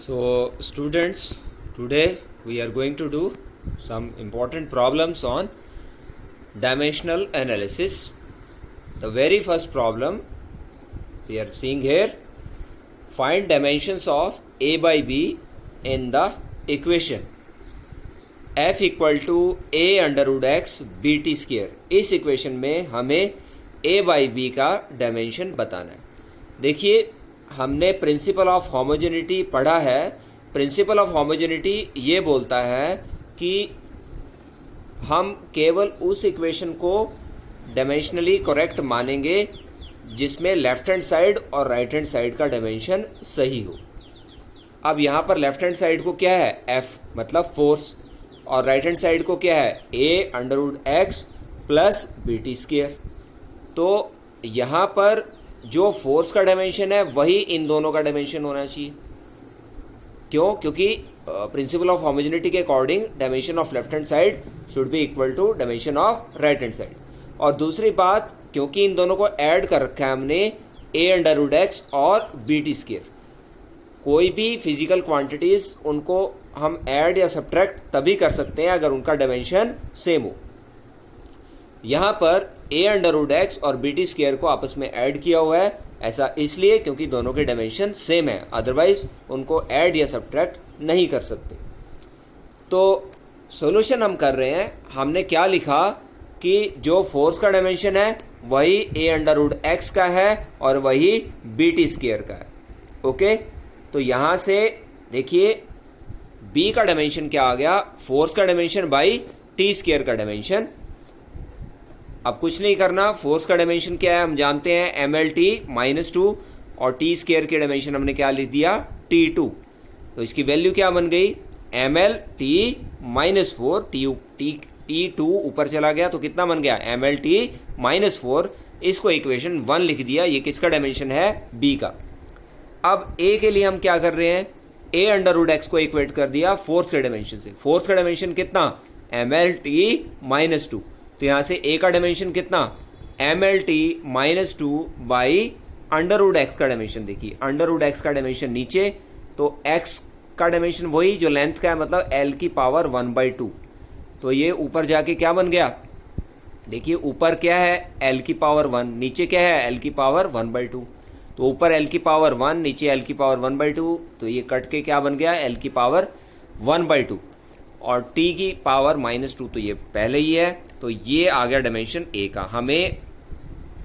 So, students, today we are going to do some important problems on dimensional analysis. The very first problem we are seeing here, find dimensions of a by b in the equation f equal to a under root x b t square. इस equation में हमें a by b का dimension बताना है। देखिए, हमने principal of homogeneity पढ़ा है। प्रिंसिपल ऑफ होमोजेनिटी ये बोलता है कि हम केवल उस इक्वेशन को डायमेंशनली करेक्ट मानेंगे जिसमें लेफ्ट हैंड साइड और राइट हैंड साइड का डायमेंशन सही हो। अब यहाँ पर लेफ्ट हैंड साइड को क्या है, f मतलब फोर्स, और राइट हैंड साइड को क्या है, a under root x plus b t square. तो यहाँ पर जो फोर्स का डायमेंशन है वही इन दोनों का डायमेंशन होना चाहिए। क्यों? क्योंकि प्रिंसिपल ऑफ होमोजेनिटी के according dimension of left hand side should be equal to dimension of right hand side. और दूसरी बात, क्योंकि इन दोनों को ऐड कर रखा है हमने a अंडर रूट एक्स और बी टी स्क्र, कोई भी फिजिकल क्वांटिटीज उनको हम ऐड या सब्ट्रैक्ट तभी कर सकते हैं अगर उनका डायमेंशन सेम हो। यहाँ पर a अंडर रूट एक्स और बी टी स्क्र को आपस में ऐड किया हुआ है, ऐसा इसलिए क्योंकि दोनों के डायमेंशन सेम है, अदरवाइज उनको ऐड या सब्ट्रैक्ट नहीं कर सकते। तो सॉल्यूशन हम कर रहे हैं। हमने क्या लिखा कि जो फोर्स का डायमेंशन है वही a अंडर रूट एक्स का है और वही बी टी स्क्र का है। ओके, तो यहाँ से देखिए b का डायमेंशन क्या आ गया, फोर्स का डायमेंशन बाई टी स्क्र का डायमेंशन। अब कुछ नहीं करना, फोर्स का डायमेंशन क्या है हम जानते हैं, mlt-2, और टी स्क्र के डायमेंशन हमने क्या लिख दिया, t2। तो इसकी वैल्यू क्या बन गई, mlt-4, t2 ऊपर चला गया तो कितना बन गया, mlt-4। इसको इक्वेशन 1 लिख दिया। ये किसका डायमेंशन है, b का। अब a के लिए हम क्या कर रहे हैं, a अंडर रूट एक्स को इक्वेट कर दिया फोर्स के डायमेंशन से। फोर्स का डायमेंशन कितना, mlt-2। तो यहाँ से a का डायमेंशन कितना, mlt-2 by under root x का डायमेंशन। देखिए, अंडर रूट एक्स का डायमेंशन नीचे, तो x का डायमेंशन वही जो लेंथ का है, मतलब l की पावर 1/2। तो ये ऊपर जाके क्या बन गया, देखिए ऊपर क्या है, l की पावर 1, नीचे क्या है, l की पावर 1/2। तो ऊपर l की पावर 1, नीचे l की पावर 1/2, तो ये कट के क्या बन गया, l की पावर 1/2, और t की पावर -2, तो ये पहले ही है। तो ये आ गया डायमेंशन a का। हमें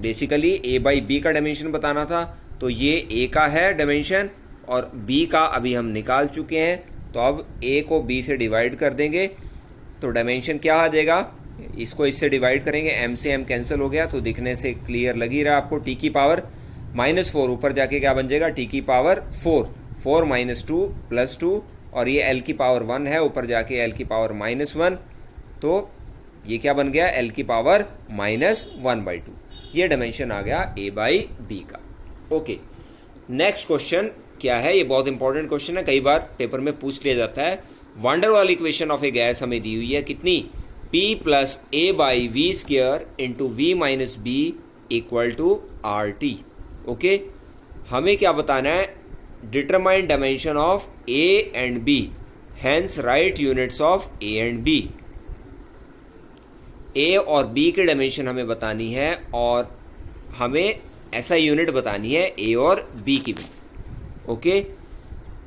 बेसिकली a बाई b का डायमेंशन बताना था, तो ये a का है डायमेंशन और b का अभी हम निकाल चुके हैं। तो अब a को b से डिवाइड कर देंगे तो डायमेंशन क्या आ जाएगा, इसको इससे डिवाइड करेंगे, m से m कैंसिल हो गया, तो दिखने से क्लियर लग ही रहा है आपको। t की पावर -4 ऊपर जाके क्या बन जाएगा, t की पावर 4, 4 -2 +2, और ये l की पावर 1 है, ऊपर जाके l की पावर -1, तो ये क्या बन गया, l की पावर -1/2। ये डायमेंशन आ गया a बाई b का। ओके, नेक्स्ट क्वेश्चन क्या है, ये बहुत इंपॉर्टेंट क्वेश्चन है, कई बार पेपर में पूछ लिया जाता है। वांडर वाल इक्वेशन ऑफ ए गैस हमें दी हुई है कितनी, p plus a by v square into v minus b equal to RT। Okay, हमें क्या बताना है, determine dimension of a and b, hence write units of a and b। a और b की डायमेंशन हमें बतानी है और हमें ऐसा यूनिट बतानी है a और b की भी। ओके,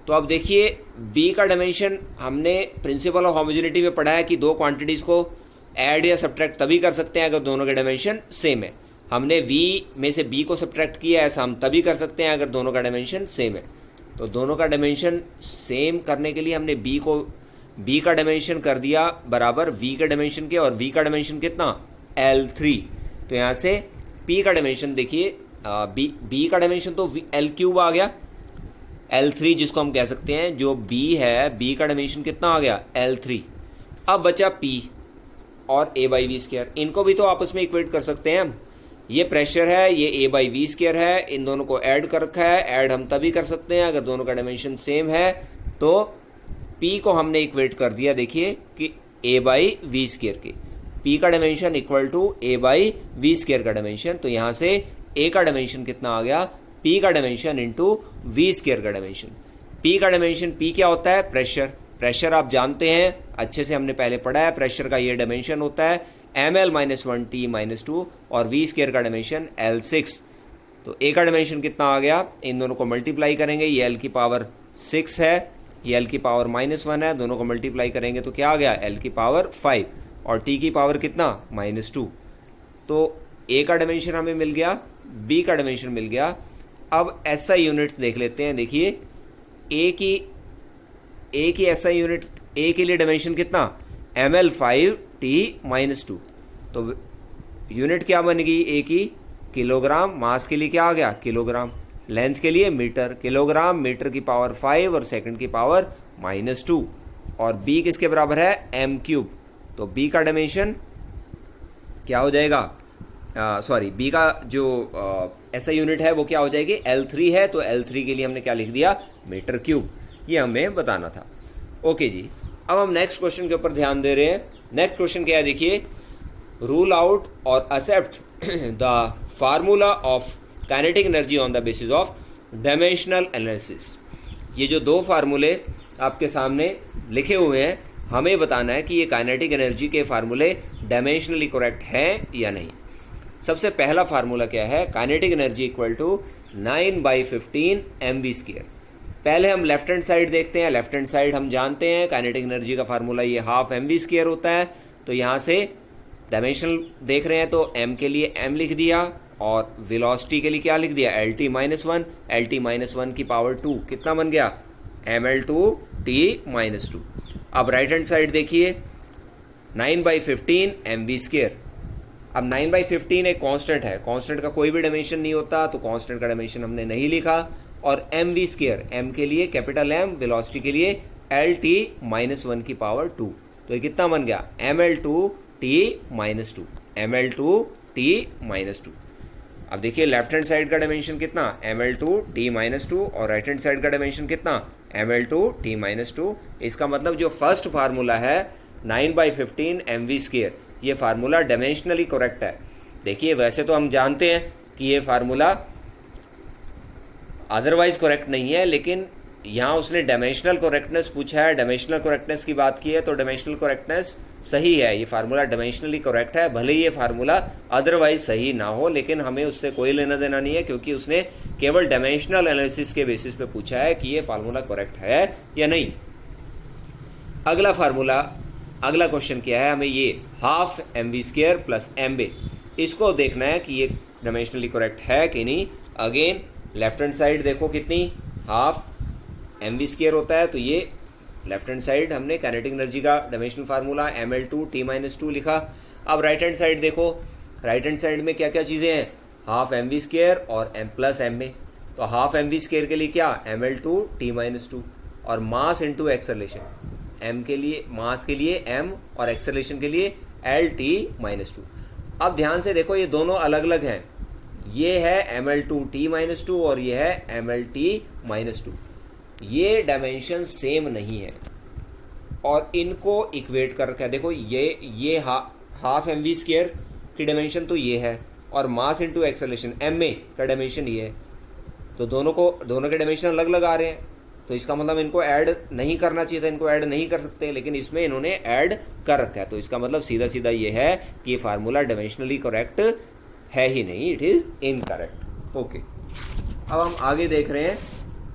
तो अब देखिए b का डायमेंशन हमने प्रिंसिपल ऑफ होमोजेनिटी में पढ़ा है कि दो क्वांटिटीज को ऐड या सब्ट्रैक्ट तभी कर सकते हैं अगर दोनों के डायमेंशन सेम है। हमने v में से b को सब्ट्रैक्ट किया, ऐसा हम तभी कर सकते हैं अगर दोनों का डायमेंशन सेम है। तो दोनों का डायमेंशन सेम करने के लिए हमने b का डायमेंशन कर दिया बराबर v के डायमेंशन के, और v का डायमेंशन कितना, L3। तो यहाँ से p का डायमेंशन देखिए, b का डायमेंशन तो L³ आ गया, L3 जिसको हम कह सकते हैं, जो b है, b का डायमेंशन कितना आ गया, L3। अब बचा p और a बाई वी स्क्र, इनको भी तो आपस में इक्वेट कर सकते हैं हम। ये प्रेशर है, ये a बाई वी स्क्र है, इन दोनों को ऐड कर रखा है। ऐड हम तभी कर सकते हैं अगर दोनों का डायमेंशन सेम है। तो p को हमने इक्वेट कर दिया, देखिए कि a बाई वी स्क्र के, p का dimension equal to a by v square का डायमेंशन। तो यहाँ से a का डायमेंशन कितना आ गया, p का डायमेंशन इंटू वी स्क्र का डायमेंशन। P का डायमेंशन, P क्या होता है? प्रेशर। प्रेशर आप जानते हैं, अच्छे से हमने पहले पढ़ा है, प्रेशर का ये डायमेंशन होता है ml-1 T-2 और V स्केयर का डायमेंशन L6। तो A का डायमेंशन कितना आ गया? इन दोनों को मल्टीप्लाई करेंगे, ये L की पावर 6 है, ये L की पावर -1 है, दोनों को मल्टीप्लाई करेंगे तो क्या आ गया? L की पावर 5 और T की पावर कितना? -2। तो A का डायमेंशन हमें मिल गया, B का डायमेंशन मिल गया। अब SI यूनिट्स देख लेते हैं। देखिए A की SI यूनिट, A के लिए डायमेंशन कितना? ml-5 T-2। तो यूनिट क्या बन गई A की? किलोग्राम। मास के लिए क्या आ गया? किलोग्राम। लेंथ के लिए मीटर। किलोग्राम मीटर की पावर 5 और सेकंड की पावर -2। और B किसके बराबर है? m³। तो B का डायमेंशन क्या हो जाएगा? सॉरी, B का जो SI यूनिट है वो क्या हो जाएगी? L3 है, तो L3 के लिए हमने क्या लिख दिया? Metre cube. ये हमें बताना था। ओके जी, अब हम नेक्स्ट क्वेश्चन के ऊपर ध्यान दे रहे हैं। नेक्स्ट क्वेश्चन क्या है? देखिए, रूल आउट और accept the formula of kinetic energy on the basis of dimensional analysis. ये जो दो फार्मूले आपके सामने लिखे हुए हैं, हमें बताना है कि ये काइनेटिक एनर्जी के फार्मूले डायमेंशनली करेक्ट हैं या नहीं। सबसे पहला फार्मूला क्या है? Kinetic energy equal to 9/15 mv²। पहले हम लेफ्ट हैंड साइड देखते हैं। लेफ्ट हैंड साइड हम जानते हैं काइनेटिक एनर्जी का फार्मूला ये ½ mv² होता है। तो यहाँ से डायमेंशनल देख रहे हैं तो m के लिए m लिख दिया और वेलोसिटी के लिए क्या लिख दिया? LT-1। LT-1 की पावर 2 कितना बन गया? ml2 T-2। अब राइट हैंड साइड देखिए, 9/15 mv²। अब 9/15 एक कांस्टेंट है, कांस्टेंट का कोई भी डायमेंशन नहीं होता, तो कांस्टेंट का डायमेंशन हमने नहीं लिखा। और mv², m के लिए कैपिटल M, वेलोसिटी के लिए LT-1 की पावर 2। तो ये कितना बन गया? ml2 T-2। ml2 T-2। अब देखिए लेफ्ट हैंड साइड का डायमेंशन कितना? ml2 T-2 और राइट हैंड साइड का डायमेंशन कितना? ml2 T-2। इसका मतलब जो फर्स्ट फार्मूला है 9/15 mv², ये फार्मूला डायमेंशनली करेक्ट है। देखिए वैसे तो हम जानते हैं कि ये फार्मूला अदरवाइज करेक्ट नहीं है, लेकिन यहाँ उसने डायमेंशनल करेक्टनेस पूछा है, डायमेंशनल करेक्टनेस की बात की है, तो डायमेंशनल करेक्टनेस सही है। ये फार्मूला डायमेंशनली करेक्ट है, भले ये फार्मूला अदरवाइज सही ना हो, लेकिन हमें उससे कोई लेना देना नहीं है, क्योंकि उसने केवल डायमेंशनल एनालिसिस के बेसिस पे पूछा है कि ये फार्मूला करेक्ट है या नहीं। अगला फार्मूला, अगला क्वेश्चन क्या है? हमें ये ½ mv² + mb, इसको देखना है कि ये डायमेंशनली करेक्ट है कि नहीं। अगेन लेफ्ट हैंड साइड देखो कितनी? ½ mv² होता है, तो ये लेफ्ट हैंड साइड हमने काइनेटिक एनर्जी का डायमेंशनल फार्मूला ml2 T-2 लिखा। अब राइट हैंड साइड देखो, राइट हैंड साइड में क्या क्या चीज़ें हैं? ½ mv² और m + ma। तो ½ mv² के लिए क्या? ml2 T-2 और मास इंटू एक्सेलरेशन, m के लिए मास के लिए m और एक्सेलरेशन के लिए LT-2। अब ध्यान से देखो, ये दोनों अलग अलग हैं। ये है ml2 T-2 और ये है mlt-2। ये डायमेंशन सेम नहीं है और इनको इक्वेट कर रखा है। देखो ये ½ mv² की डायमेंशन तो ये है और मास इंटू एक्सेलरेशन ma का डायमेंशन ये है, तो दोनों के डायमेंशन अलग अलग आ रहे हैं। तो इसका मतलब इनको ऐड नहीं करना चाहिए था, इनको ऐड नहीं कर सकते, लेकिन इसमें इन्होंने ऐड कर रखा है। तो इसका मतलब सीधा सीधा ये है कि ये फार्मूला डायमेंशनली करेक्ट है ही नहीं, इट इज़ इनकरेक्ट। ओके, अब हम आगे देख रहे हैं।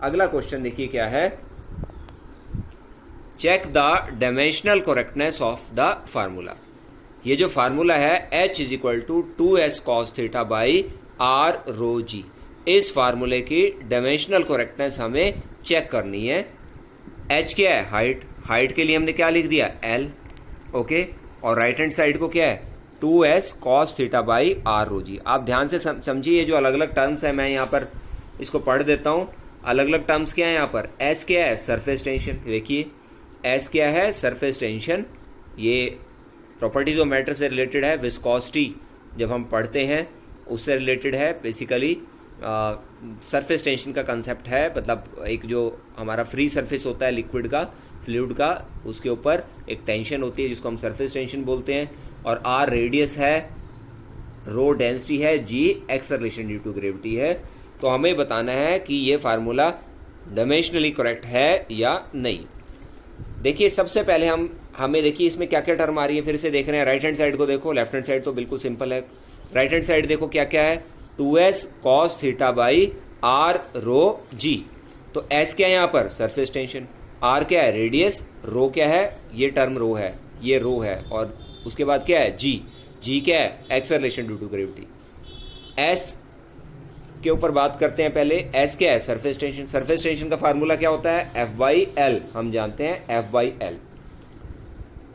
अगला क्वेश्चन देखिए क्या है? Check the dimensional correctness of the formula. ये जो फार्मूला है H = 2s cos θ/r ρg, इस फार्मूले की डायमेंशनल करेक्टनेस हमें चेक करनी है। H क्या है? हाइट। हाइट के लिए हमने क्या लिख दिया? L। ओके, और राइट हैंड साइड को क्या है? 2s cos θ/r ρg। आप ध्यान से समझिए, ये जो अलग अलग टर्म्स है, मैं यहाँ पर इसको पढ़ देता हूँ। अलग अलग टर्म्स क्या है यहाँ पर? S क्या है? Surface tension. देखिए S क्या है? Surface tension. ये प्रॉपर्टीज ऑफ मैटर से रिलेटेड है। विस्कोसिटी जब हम पढ़ते हैं उससे रिलेटेड है। बेसिकली सरफेस टेंशन का कंसेप्ट है, मतलब एक जो हमारा फ्री सरफेस होता है लिक्विड का, फ्लूइड का, उसके ऊपर एक टेंशन होती है जिसको हम सरफेस टेंशन बोलते हैं। और R रेडियस है, रो डेंसिटी है, G acceleration due to gravity है। तो हमें बताना है कि ये फार्मूला डायमेंशनली करेक्ट है या नहीं। देखिए सबसे पहले हमें देखिए इसमें क्या क्या टर्म आ रही है, फिर से देख रहे हैं। राइट हैंड साइड को देखो, लेफ्ट हैंड साइड तो बिल्कुल सिंपल है। राइट हैंड साइड देखो क्या क्या है, 2s cos theta by r rho g. तो s क्या है यहाँ पर, सरफेस टेंशन, r क्या है, रेडियस, रो क्या है, ये टर्म रो है, ये रो है, और उसके बाद क्या है, g क्या है, acceleration due to gravity. s के ऊपर बात करते हैं पहले, s क्या है, सरफेस टेंशन। सरफेस टेंशन का फार्मूला क्या होता है, F बाई एल, हम जानते हैं F बाई एल।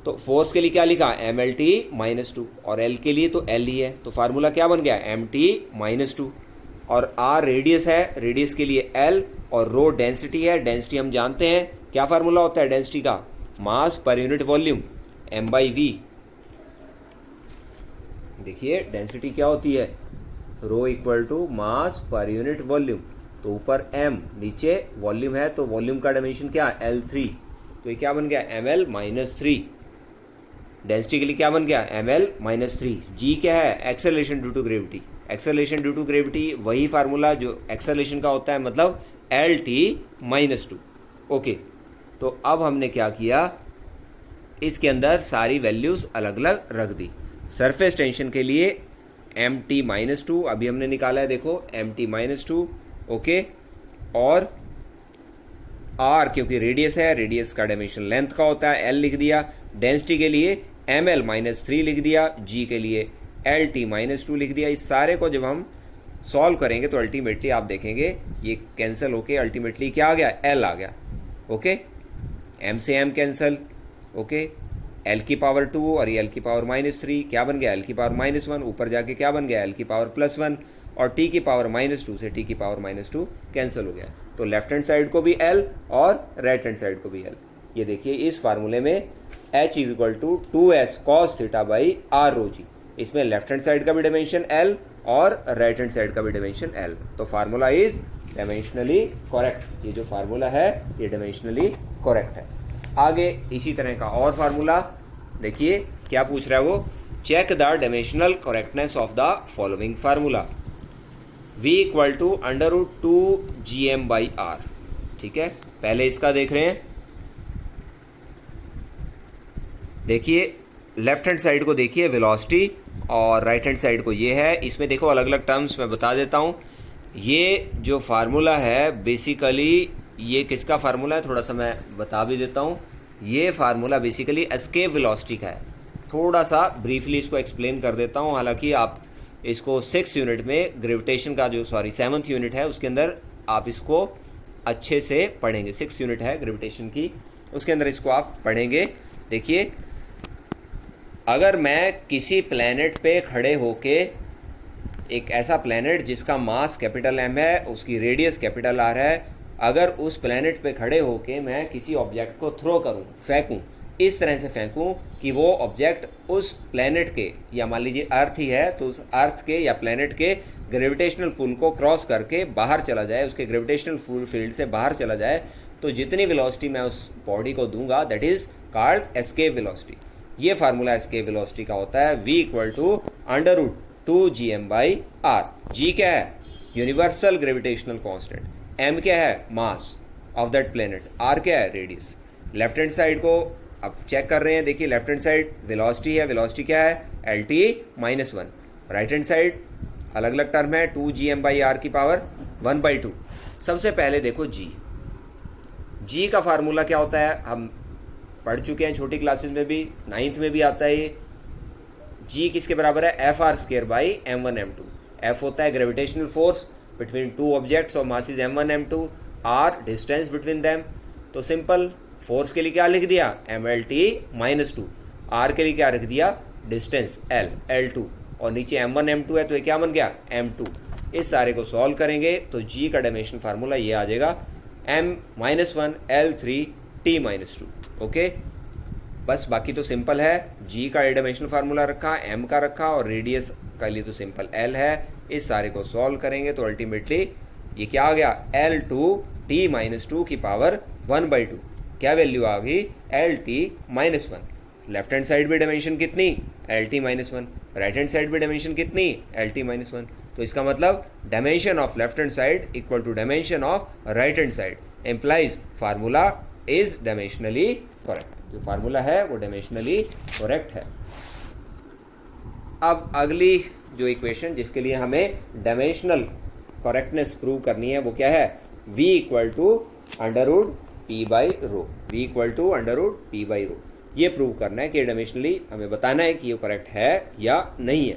तो फोर्स के लिए क्या लिखा, mlt -2, और l के लिए तो l ही है, तो फार्मूला क्या बन गया, mt -2। और r रेडियस है, रेडियस के लिए l, और रो डेंसिटी है, डेंसिटी हम जानते हैं क्या फार्मूला होता है डेंसिटी का, mass per unit volume, m by v. देखिए डेंसिटी क्या होती है, rho equal to mass per unit volume, तो ऊपर m, नीचे वॉल्यूम है, तो वॉल्यूम का डायमेंशन क्या, L3, तो ये क्या बन गया, ml -3। डेंसिटी के लिए क्या बन गया, ml -3। g क्या है, acceleration due to gravity. Acceleration due to gravity वही फार्मूला जो एक्सेलरेशन का होता है, मतलब Lt -2। ओके, तो अब हमने क्या किया, इसके अंदर सारी वैल्यूज अलग अलग रख दी। सरफेस टेंशन के लिए mt -2 अभी हमने निकाला है, देखो mt -2, ओके, और r क्योंकि रेडियस है, रेडियस का डायमेंशन लेंथ का होता है, l लिख दिया। डेंसिटी के लिए ml -3 लिख दिया, g के लिए Lt -2 लिख दिया। इस सारे को जब हम सॉल्व करेंगे तो अल्टीमेटली आप देखेंगे ये कैंसिल होके अल्टीमेटली क्या आ गया, l आ गया। ओके, m से m कैंसिल, ओके, l की पावर 2 और ये l की पावर -3 क्या बन गया, l की पावर -1, ऊपर जाके क्या बन गया, l की पावर +1, और t की पावर -2 से t की पावर -2 कैंसिल हो गया। तो लेफ्ट हैंड साइड को भी l और राइट हैंड साइड को भी l। ये देखिए इस फार्मूले में h equal to 2s cos theta by r rho g, इसमें लेफ्ट हैंड साइड का भी डायमेंशन l और राइट हैंड साइड का भी डायमेंशन l। तो फार्मूला इज डायमेंशनली करेक्ट, ये जो फार्मूला है ये डायमेंशनली करेक्ट है। आगे इसी तरह का और फार्मूला देखिए क्या पूछ रहा है वो, check the dimensional correctness of the following formula, v equal to √2gm/r। ठीक है, पहले इसका देख रहे हैं। देखिए लेफ्ट हैंड साइड को देखिए वेलोसिटी, और राइट हैंड साइड को ये है। इसमें देखो अलग अलग टर्म्स मैं बता देता हूँ। ये जो फार्मूला है बेसिकली ये किसका फार्मूला है, थोड़ा सा मैं बता भी देता हूँ। ये फार्मूला बेसिकली एस्केप वेलोसिटी का है। थोड़ा सा ब्रीफली इसको एक्सप्लेन कर देता हूँ, हालांकि आप इसको 6th यूनिट में ग्रेविटेशन का जो 7th यूनिट है उसके अंदर आप इसको अच्छे से पढ़ेंगे। 6th यूनिट है ग्रेविटेशन की, उसके अंदर इसको आप पढ़ेंगे। देखिए अगर मैं किसी प्लैनेट पे खड़े होके, एक ऐसा प्लैनेट जिसका मास कैपिटल M है, उसकी रेडियस कैपिटल R है, अगर उस प्लैनेट पे खड़े होके मैं किसी ऑब्जेक्ट को थ्रो करूं, फेंकूं, इस तरह से फेंकूं कि वो ऑब्जेक्ट उस प्लैनेट के, या मान लीजिए अर्थ ही है तो उस अर्थ के या प्लैनेट के ग्रेविटेशनल पुल को क्रॉस करके बाहर चला जाए, उसके ग्रेविटेशनल फील्ड से बाहर चला जाए, तो जितनी वेलोसिटी मैं उस बॉडी को दूंगा that is called escape velocity. ये फार्मूला एस्केप वेलोसिटी का होता है, v equal to √2gm/r। g क्या है, यूनिवर्सल ग्रेविटेशनल कांस्टेंट, m क्या है, mass of that planet, r क्या है, रेडियस। लेफ्ट हैंड साइड को अब चेक कर रहे हैं। देखिए लेफ्ट हैंड साइड वेलोसिटी है, वेलोसिटी क्या है, Lt -1। राइट हैंड साइड अलग अलग टर्म है, 2gm/r की पावर 1/2। सबसे पहले देखो g का फार्मूला क्या होता है, हम पढ़ चुके हैं छोटी क्लासेस में भी, 9th में भी आता है ये। g किसके बराबर है, Fr²/m1m2। F होता है gravitational force between two objects और masses m1 m2, r distance between them. तो सिंपल, फोर्स के लिए क्या लिख दिया, mlt -2, r के लिए क्या रख दिया, डिस्टेंस L2, और नीचे m1 m2 है तो ये क्या बन गया, m2। इस सारे को सॉल्व करेंगे तो g का डायमेंशन फार्मूला ये आ जाएगा, m-1 L3 t -2। ओके, बस बाकी तो सिंपल है। g का डायमेंशन फार्मूला रखा, m का रखा, और रेडियस का लिए तो सिंपल l है। इस सारे को सॉल्व करेंगे तो अल्टीमेटली ये क्या आ गया, L2 t -2 की पावर 1/2। क्या वैल्यू आ गई, Lt -1। लेफ्ट हैंड साइड भी डायमेंशन कितनी, Lt -1। राइट हैंड साइड भी डायमेंशन कितनी, Lt -1। तो इसका मतलब dimension of left hand side equal to dimension of right hand side. implies formula is dimensionally correct. जो फार्मूला है वो डायमेंशनली करेक्ट है। अब अगली जो इक्वेशन जिसके लिए हमें डायमेंशनल करेक्टनेस प्रूव करनी है वो क्या है, v equal to under root p by rho. v equal to under root p by rho, ये प्रूव करना है कि डायमेंशनली हमें बताना है कि ये करेक्ट है या नहीं है।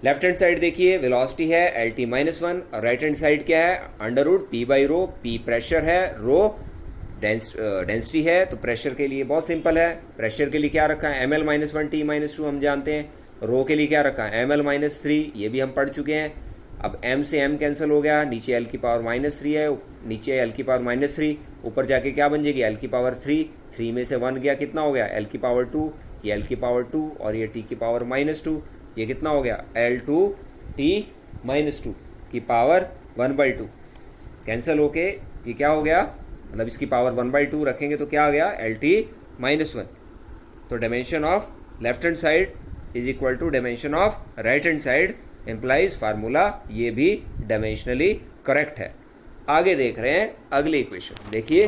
लेफ्ट हैंड साइड देखिए वेलोसिटी है एल टी माइनस वन, और राइट हैंड साइड क्या है, under root p by rho. P pressure है, रो डेंसिटी है। तो प्रेशर के लिए बहुत सिंपल है, प्रेशर के लिए क्या रखा है, M L minus one T minus two हम जानते हैं। रो के लिए क्या रखा है, एम एल माइनस थ्री, ये भी हम पढ़ चुके हैं। अब m से m कैंसिल हो गया, नीचे l की पावर माइनस थ्री है, नीचे l की पावर माइनस थ्री, ऊपर जाके क्या बन जाएगी, l की पावर थ्री, थ्री में से वन गया, कितना हो गया, l की पावर टू, ये l की पावर टू और ये t की पावर माइनस टू, ये कितना हो गया, l2 t माइनस टू की power one by two. Cancel होके ये क्या हो गया, मतलब इसकी पावर वन बाई टू रखेंगे तो क्या आ गया, lt माइनस वन। तो dimension of left hand side is equal to dimension of right hand side implies formula, ये भी डायमेंशनली करेक्ट है। आगे देख रहे हैं अगली इक्वेशन। देखिए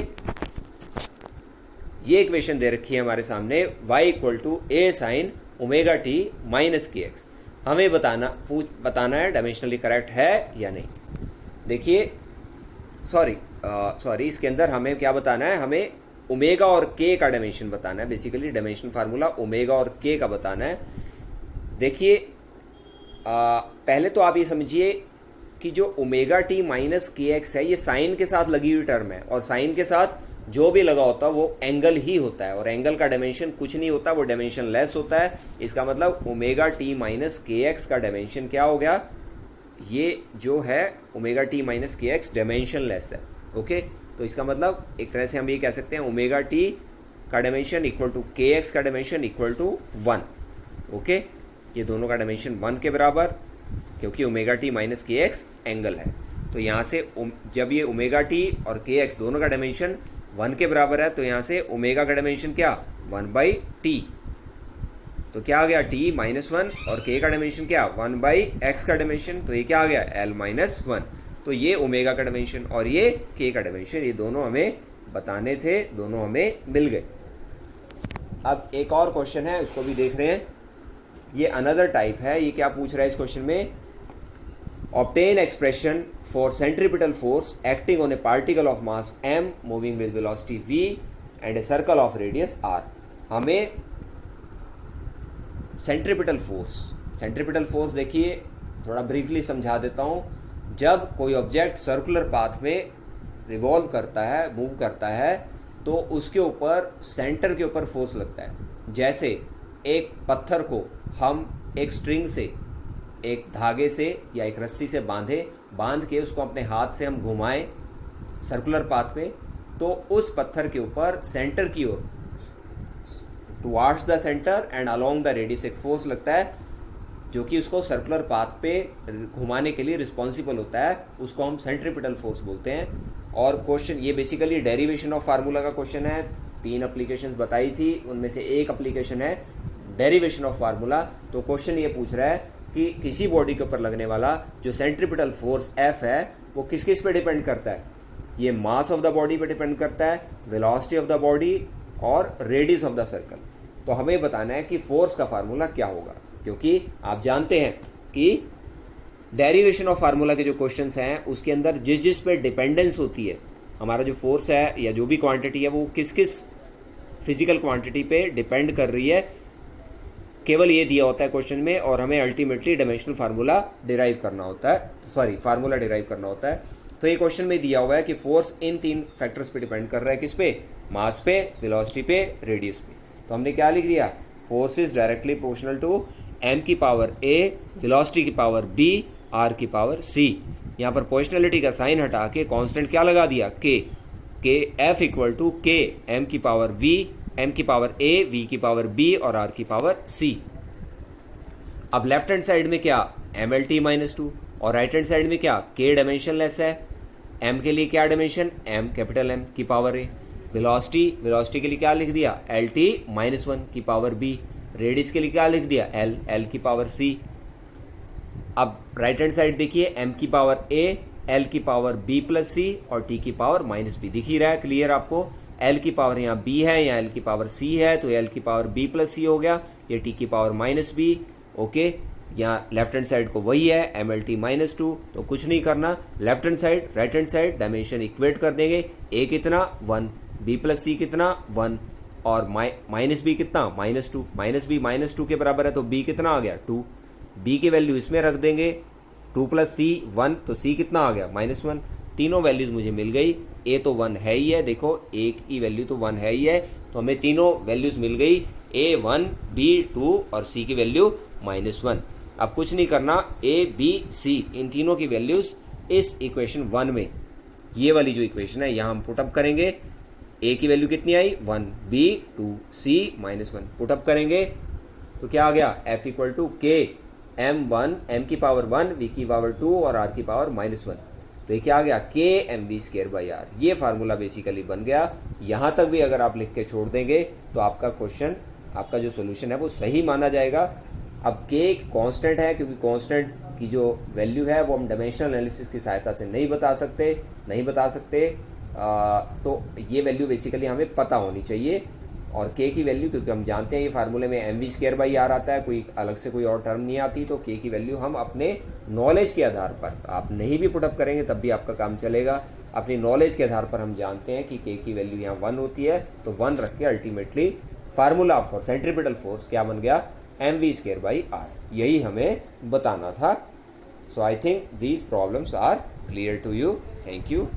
ये इक्वेशन दे रखी है हमारे सामने, y equal to a sine omega t minus k x. हमें बताना है डायमेंशनली करेक्ट है या नहीं। देखिए सॉरी इसके अंदर हमें क्या बताना है, हमें ओमेगा और के का डायमेंशन बताना है। बेसिकली डायमेंशन फार्मूला ओमेगा और के का बताना है। देखिए पहले तो आप ये समझिए कि जो omega t minus k x है ये साइन के साथ लगी हुई टर्म है, और साइन के साथ जो भी लगा होता है वो एंगल ही होता है, और एंगल का डायमेंशन कुछ नहीं होता, वो डायमेंशन लेस होता है। इसका मतलब omega t minus k x का डायमेंशन क्या हो गया, ये जो है omega t minus k x dimension less है। ओके, तो इसका मतलब एक तरह से हम ये कह सकते हैं ओमेगा टी का dimension equal to k x का dimension equal to one. Okay, ये दोनों का डायमेंशन वन के बराबर, क्योंकि omega t minus k x angle है। तो यहाँ से जब ये ओमेगा टी और के एक्स दोनों का डायमेंशन वन के बराबर है, तो यहाँ से ओमेगा का डायमेंशन क्या, वन बाई टी। तो क्या आ गया, टी माइनस वन, और के का डायमेंशन क्या, वन बाई एक्स का डायमेंशन, तो ये क्या आ गया, एल माइनस वन। तो ये ओमेगा का डायमेंशन और ये के का डायमेंशन, ये दोनों हमें बताने थे, दोनों हमें मिल गए। अब एक और क्वेश्चन है, उसको भी देख रहे हैं। ये अनदर टाइप है। ये क्या पूछ रहा है इस क्वेश्चन में, obtain expression for centripetal force acting on A particle of mass m moving with velocity v and a circle of radius r। हमें सेंट्रीपिटल फोर्स देखिए थोड़ा ब्रीफली समझा देता हूँ। जब कोई ऑब्जेक्ट सर्कुलर पाथ में रिवॉल्व करता है, मूव करता है, तो उसके ऊपर सेंटर के ऊपर फोर्स लगता है। जैसे एक पत्थर को हम एक स्ट्रिंग से, एक धागे से या एक रस्सी से बांध के उसको अपने हाथ से हम घुमाएं सर्कुलर पाथ में, तो उस पत्थर के ऊपर सेंटर की ओर, towards the centre and along the radius एक फोर्स लगता है, जो कि उसको सर्कुलर पाथ पे घुमाने के लिए रिस्पॉन्सिबल होता है। उसको हम सेंट्रीपिटल फोर्स बोलते हैं। और क्वेश्चन ये बेसिकली डेरिवेशन ऑफ फार्मूला का क्वेश्चन है। 3 एप्लीकेशंस बताई थी, उनमें से एक एप्लीकेशन है डेरिवेशन ऑफ फार्मूला। तो क्वेश्चन ये पूछ रहा है कि किसी बॉडी के ऊपर लगने वाला जो सेंट्रीपिटल फोर्स F है वो किस किस पे डिपेंड करता है। ये मास ऑफ द बॉडी पे डिपेंड करता है, वेलोसिटी ऑफ द बॉडी और रेडियस ऑफ द सर्कल। तो हमें बताना है कि फोर्स का फार्मूला क्या होगा, क्योंकि आप जानते हैं कि डेरिवेशन ऑफ फार्मूला के जो क्वेश्चंस हैं उसके अंदर जिस पे डिपेंडेंस होती है, हमारा जो फोर्स है या जो भी क्वांटिटी है वो किस किस फिजिकल क्वांटिटी पे डिपेंड कर रही है, केवल ये दिया होता है क्वेश्चन में। और हमें अल्टीमेटली डायमेंशनल फार्मूला डिराइव करना होता है, फार्मूला डिराइव करना होता है। तो ये क्वेश्चन में दिया हुआ है कि फोर्स इन 3 फैक्टर्स पे डिपेंड कर रहा है, किस पे, मास पे, वेलोसिटी पे, रेडियस पे। तो हमने क्या लिख दिया, force is directly proportional to m की पावर a, वेलोसिटी की पावर b, r की पावर c। यहाँ पर पोजिशनलिटी का साइन हटा के कांस्टेंट क्या लगा दिया, k f equal to k m की पावर v, m की पावर a, v की पावर b और r की पावर c। अब लेफ्ट हैंड साइड में क्या, mlt माइनस टू, और राइट हैंड साइड में क्या, k डायमेंशनलेस है। m के लिए क्या डायमेंशन, m कैपिटल M की पावर a। वेलोसिटी के लिए क्या लिख दिया, lt माइनस वन की पावर b। रेडियस के लिए क्या लिख दिया, l की पावर c। अब राइट हैंड साइड देखिए, m की पावर a, एल की पावर बी प्लस सी और टी की पावर माइनस बी। दिख ही रहा है क्लियर आपको, एल की पावर यहाँ बी है, यहाँ एल की पावर सी है, तो एल की पावर बी प्लस सी हो गया, ये टी की पावर माइनस बी। ओके, यहाँ लेफ्ट हैंड साइड को वही है M L T minus two, तो कुछ नहीं करना, left hand side right hand side dimension equate कर देंगे। ए कितना 1, बी प्लस सी कितना 1 और माइनस बी कितना -2, माइनस बी -2 के बराबर है, तो बी कितना आ गया 2, बी की वैल्यू इसमें रख देंगे 2 प्लस सी 1, तो सी कितना आ गया -1। तीनों वैल्यूज मुझे मिल गई, ए तो 1 है ही है, देखो ए की वैल्यू तो 1 है ही है, तो हमें तीनों वैल्यूज मिल गई, ए 1 बी 2 और सी की वैल्यू -1। अब कुछ नहीं करना, ए बी सी इन तीनों की वैल्यूज इस इक्वेशन 1 में, ये वाली जो इक्वेशन है यहाँ हम पुटअप करेंगे। ए की वैल्यू कितनी आई 1, बी 2, सी -1, पुटअप करेंगे तो क्या आ गया एफ इक्वल टू के m1 m की पावर 1 v की पावर 2 और r की पावर -1, तो ये क्या आ गया k m v square by r. ये फार्मूला बेसिकली बन गया। यहाँ तक भी अगर आप लिख के छोड़ देंगे तो आपका क्वेश्चन, आपका जो सोल्यूशन है वो सही माना जाएगा। अब के एक कांस्टेंट है, क्योंकि कांस्टेंट की जो वैल्यू है वो हम डायमेंशनल एनालिसिस की सहायता से नहीं बता सकते, तो ये वैल्यू बेसिकली हमें पता होनी चाहिए। और के की वैल्यू, क्योंकि हम जानते हैं ये फार्मूले में m v square by r आता है, कोई अलग से कोई और टर्म नहीं आती, तो के की वैल्यू हम अपने नॉलेज के आधार पर, आप नहीं भी पुटअप करेंगे तब भी आपका काम चलेगा, अपनी नॉलेज के आधार पर हम जानते हैं कि के की वैल्यू यहाँ 1 होती है, तो 1 रख के ultimately formula for centripetal force क्या बन गया m v square by r. यही हमें बताना था। So I think these problems are clear to you. Thank you.